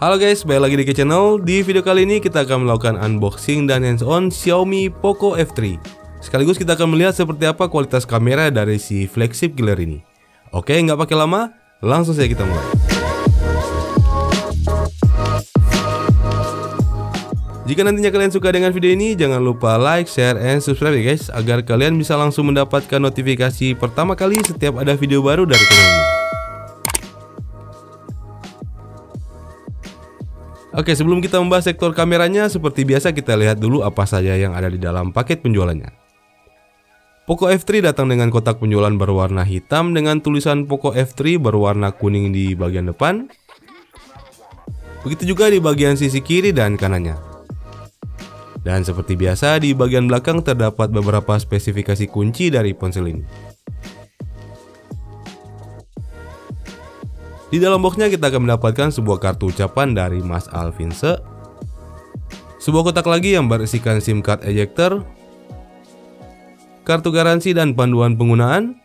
Halo guys, balik lagi di channel. Di video kali ini kita akan melakukan unboxing dan hands-on Xiaomi Poco F3. Sekaligus kita akan melihat seperti apa kualitas kamera dari si flagship killer ini. Oke, nggak pakai lama, langsung saja kita mulai. Jika nantinya kalian suka dengan video ini, jangan lupa like, share, and subscribe ya guys, agar kalian bisa langsung mendapatkan notifikasi pertama kali setiap ada video baru dari channel ini. Oke, sebelum kita membahas sektor kameranya, seperti biasa kita lihat dulu apa saja yang ada di dalam paket penjualannya. Poco F3 datang dengan kotak penjualan berwarna hitam dengan tulisan Poco F3 berwarna kuning di bagian depan. Begitu juga di bagian sisi kiri dan kanannya. Dan seperti biasa di bagian belakang terdapat beberapa spesifikasi kunci dari ponsel ini. Di dalam boxnya kita akan mendapatkan sebuah kartu ucapan dari Mas Alvinse, sebuah kotak lagi yang berisikan SIM card ejector, kartu garansi dan panduan penggunaan,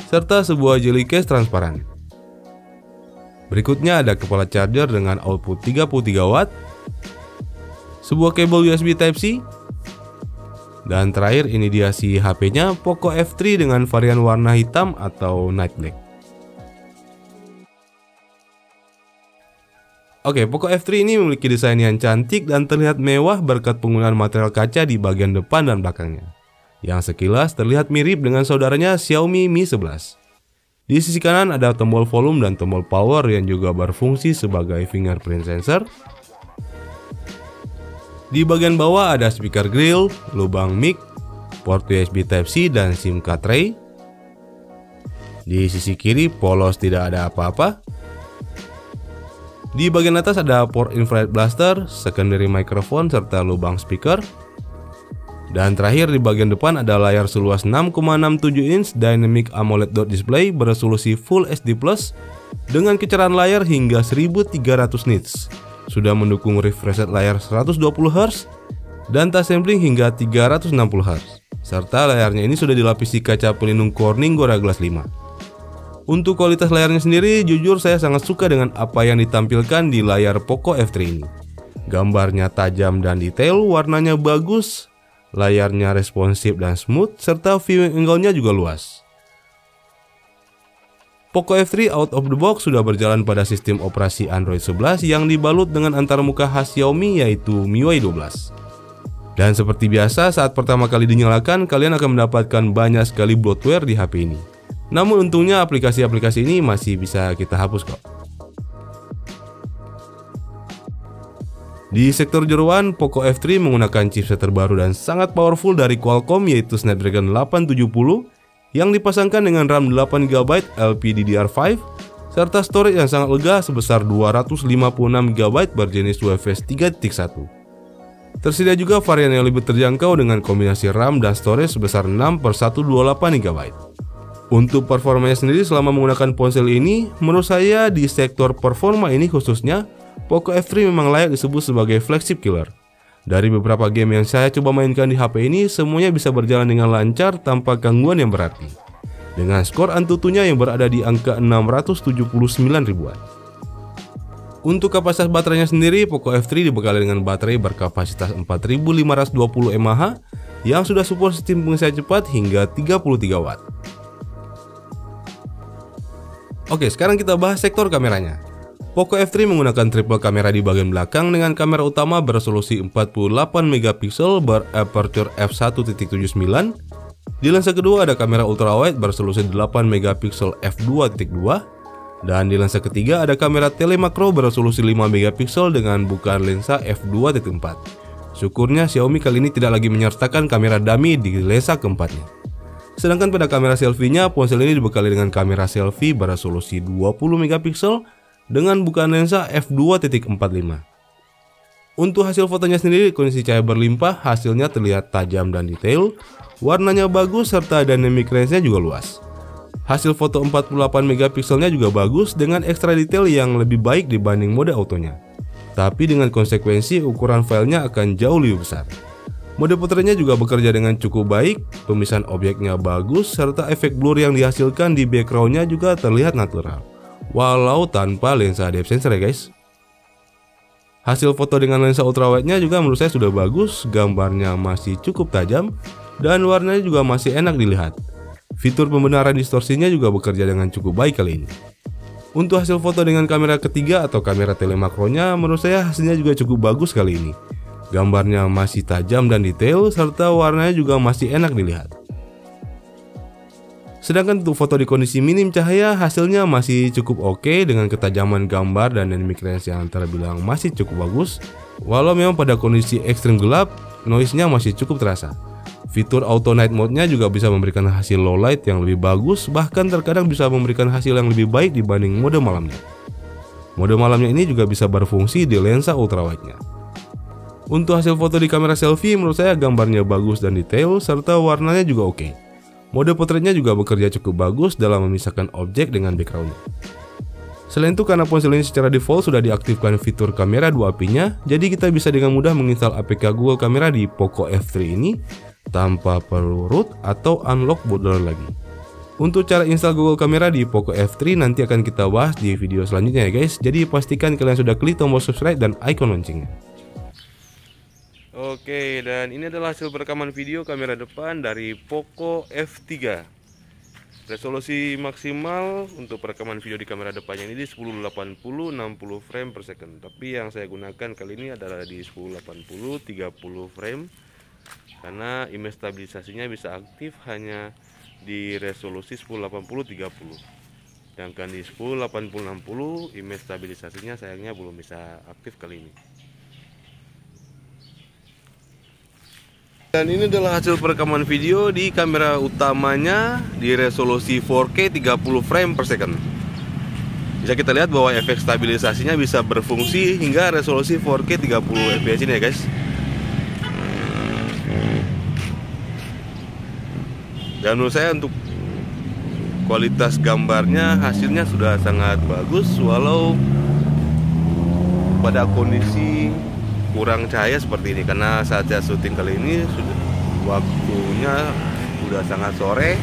serta sebuah jelly case transparan. Berikutnya ada kepala charger dengan output 33 watt, sebuah kabel USB Type-C, dan terakhir ini dia si HP-nya, Poco F3 dengan varian warna hitam atau night black. Oke, Poco F3 ini memiliki desain yang cantik dan terlihat mewah berkat penggunaan material kaca di bagian depan dan belakangnya, yang sekilas terlihat mirip dengan saudaranya Xiaomi Mi 11. Di sisi kanan ada tombol volume dan tombol power yang juga berfungsi sebagai fingerprint sensor. Di bagian bawah ada speaker grill, lubang mic, port USB Type-C dan SIM card tray. Di sisi kiri polos, tidak ada apa-apa. Di bagian atas ada port infrared blaster, secondary microphone serta lubang speaker. Dan terakhir di bagian depan ada layar seluas 6,67 inch Dynamic AMOLED dot display beresolusi Full HD Plus dengan kecerahan layar hingga 1300 nits. Sudah mendukung refresh rate layar 120Hz dan touch sampling hingga 360Hz. Serta layarnya ini sudah dilapisi kaca pelindung Corning Gorilla Glass 5. Untuk kualitas layarnya sendiri, jujur saya sangat suka dengan apa yang ditampilkan di layar Poco F3 ini. Gambarnya tajam dan detail, warnanya bagus, layarnya responsif dan smooth, serta viewing angle-nya juga luas. Poco F3 out of the box sudah berjalan pada sistem operasi Android 11 yang dibalut dengan antarmuka khas Xiaomi yaitu MIUI 12. Dan seperti biasa saat pertama kali dinyalakan, kalian akan mendapatkan banyak sekali bloatware di HP ini. Namun untungnya aplikasi-aplikasi ini masih bisa kita hapus kok. Di sektor jeroan, Poco F3 menggunakan chipset terbaru dan sangat powerful dari Qualcomm yaitu Snapdragon 870 yang dipasangkan dengan RAM 8GB LPDDR5 serta storage yang sangat lega sebesar 256GB berjenis UFS 3.1. Tersedia juga varian yang lebih terjangkau dengan kombinasi RAM dan storage sebesar 6/128GB. Untuk performanya sendiri selama menggunakan ponsel ini, menurut saya di sektor performa ini khususnya, Poco F3 memang layak disebut sebagai flagship killer. Dari beberapa game yang saya coba mainkan di HP ini, semuanya bisa berjalan dengan lancar tanpa gangguan yang berarti. Dengan skor Antutunya yang berada di angka 679 ribuan. Untuk kapasitas baterainya sendiri, Poco F3 dibekali dengan baterai berkapasitas 4520 mAh yang sudah support sistem pengisian cepat hingga 33 watt. Oke, sekarang kita bahas sektor kameranya. Poco F3 menggunakan triple kamera di bagian belakang dengan kamera utama beresolusi 48MP beraperture f1.79. Di lensa kedua ada kamera ultrawide beresolusi 8MP f2.2. Dan di lensa ketiga ada kamera telemakro beresolusi 5MP dengan bukaan lensa f2.4. Syukurnya Xiaomi kali ini tidak lagi menyertakan kamera dummy di lensa keempatnya. Sedangkan pada kamera selfie-nya, ponsel ini dibekali dengan kamera selfie beresolusi 20MP dengan bukaan lensa f2.45. Untuk hasil fotonya sendiri, kondisi cahaya berlimpah, hasilnya terlihat tajam dan detail, warnanya bagus serta dynamic range-nya juga luas. Hasil foto 48MP-nya juga bagus dengan ekstra detail yang lebih baik dibanding mode autonya. Tapi dengan konsekuensi ukuran filenya akan jauh lebih besar. Mode potretnya juga bekerja dengan cukup baik, pemisahan objeknya bagus, serta efek blur yang dihasilkan di backgroundnya juga terlihat natural, walau tanpa lensa depth sensor ya guys. Hasil foto dengan lensa ultrawide-nya juga menurut saya sudah bagus, gambarnya masih cukup tajam, dan warnanya juga masih enak dilihat. Fitur pembenaran distorsinya juga bekerja dengan cukup baik kali ini. Untuk hasil foto dengan kamera ketiga atau kamera telemakronya, menurut saya hasilnya juga cukup bagus kali ini. Gambarnya masih tajam dan detail, serta warnanya juga masih enak dilihat. Sedangkan untuk foto di kondisi minim cahaya, hasilnya masih cukup oke dengan ketajaman gambar dan dynamic range yang terbilang masih cukup bagus. Walau memang pada kondisi ekstrim gelap, noise-nya masih cukup terasa. Fitur auto night mode-nya juga bisa memberikan hasil low light yang lebih bagus, bahkan terkadang bisa memberikan hasil yang lebih baik dibanding mode malamnya. Mode malamnya ini juga bisa berfungsi di lensa ultrawide-nya. Untuk hasil foto di kamera selfie, menurut saya gambarnya bagus dan detail, serta warnanya juga oke. Mode potretnya juga bekerja cukup bagus dalam memisahkan objek dengan backgroundnya. Selain itu, karena ponsel ini secara default sudah diaktifkan fitur kamera 2 API-nya, jadi kita bisa dengan mudah menginstal APK Google Kamera di Poco F3 ini tanpa perlu root atau unlock bootloader lagi. Untuk cara install Google Kamera di Poco F3 nanti akan kita bahas di video selanjutnya ya guys, jadi pastikan kalian sudah klik tombol subscribe dan icon loncengnya. Oke, dan ini adalah hasil perekaman video kamera depan dari Poco F3. Resolusi maksimal untuk perekaman video di kamera depannya ini di 1080 60 frame per second. Tapi yang saya gunakan kali ini adalah di 1080 30 frame, karena image stabilisasinya bisa aktif hanya di resolusi 1080 30. Sedangkan di 1080 60 image stabilisasinya sayangnya belum bisa aktif kali ini. Dan ini adalah hasil perekaman video di kamera utamanya di resolusi 4K 30 frame per second. Bisa kita lihat bahwa efek stabilisasinya bisa berfungsi hingga resolusi 4K 30 fps ini ya guys. Dan menurut saya untuk kualitas gambarnya hasilnya sudah sangat bagus, walau pada kondisi kurang cahaya seperti ini, karena saat saya syuting kali ini waktunya sudah sangat sore.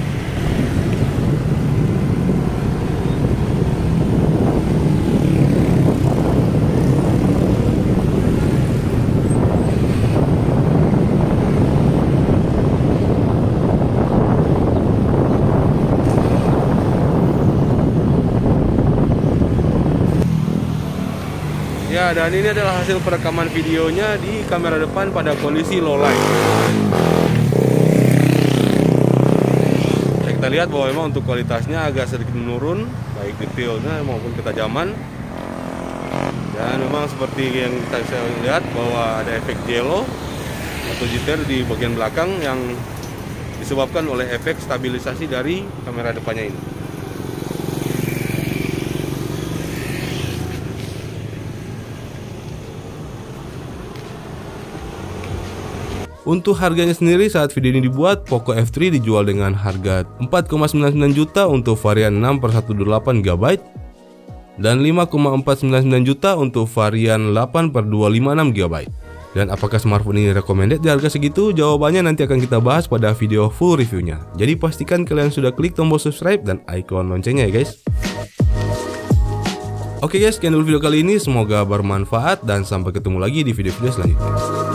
Ya, dan ini adalah hasil perekaman videonya di kamera depan pada kondisi low light. Ya, kita lihat bahwa memang untuk kualitasnya agak sedikit menurun, baik detailnya maupun ketajaman. Dan memang seperti yang saya lihat bahwa ada efek yellow atau jitter di bagian belakang yang disebabkan oleh efek stabilisasi dari kamera depannya ini. Untuk harganya sendiri saat video ini dibuat, Poco F3 dijual dengan harga 4,99 juta untuk varian 6/128 GB dan 5,499 juta untuk varian 8/256 GB. Dan apakah smartphone ini recommended di harga segitu? Jawabannya nanti akan kita bahas pada video full reviewnya. Jadi pastikan kalian sudah klik tombol subscribe dan icon loncengnya ya guys. Oke guys, sekian dulu video kali ini, semoga bermanfaat dan sampai ketemu lagi di video-video selanjutnya.